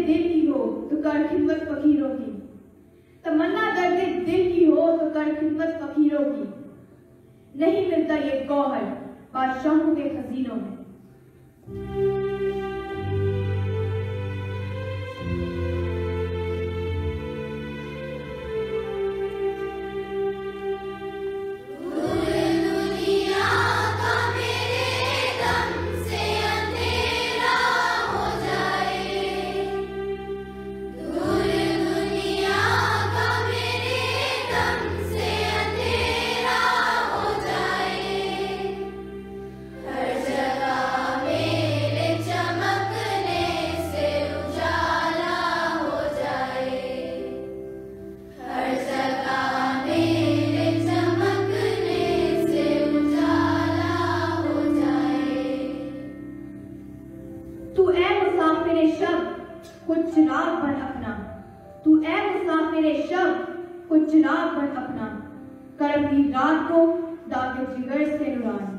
दिल की हो तो कर खिदमत फकीरों की, तमन्ना दर्द दिल की हो तो कर खिदमत फकीरों की। नहीं मिलता ये गौहर बादशाहों के खजीनों में। कुछ चिराग बन अपना, तू ऐ मुसाफिरे शब कुछ चिराग बन अपना, कर अपनी रात को दागे जिगर से नुरानी।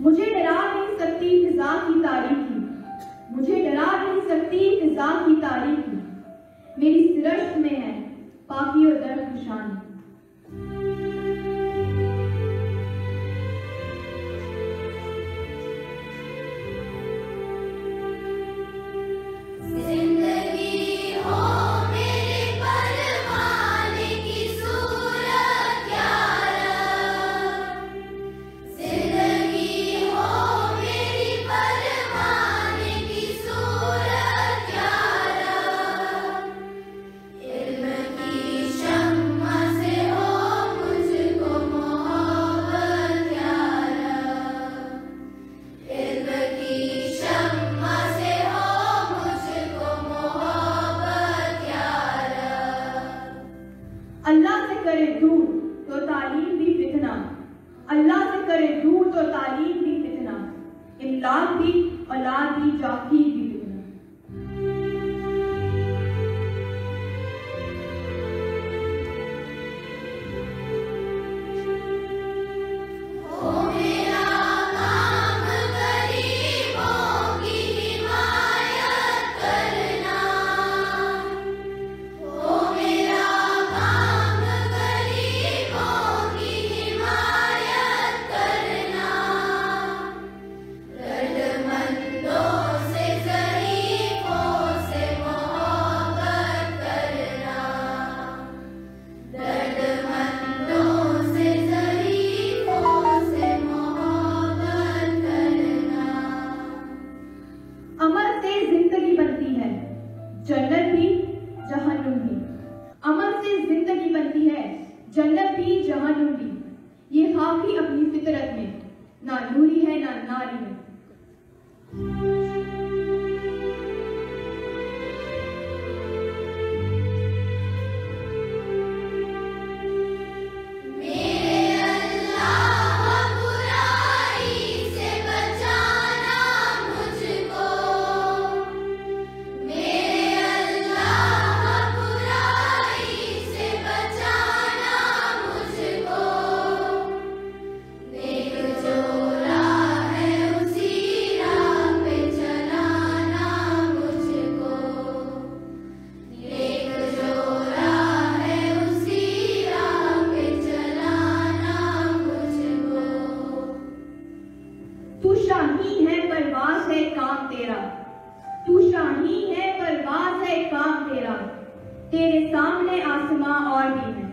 मुझे डरा नहीं सकती फिजा की तारीकी, मुझे डरा नहीं सकती फिजा की तारीकी, मेरी सिरश्त में है पाकी और दर्द खुशानी। अल्लाह से करे दूर तो तालीम भी फितना, अल्लाह से करे दूर तो तालीम भी फितना, इमलाक भी औलाद भी जाकी भी फितना। जन्नत भी जहन्नुम भी, अमल से जिंदगी बनती है जन्नत भी जहन्नुम भी, ये खाकी अपनी फितरत में ना नूरी है ना नारी है। तू शाही है परवाज़ है काम तेरा, तू शाही है परवाज़ है काम तेरा, तेरे सामने आसमां और भी है।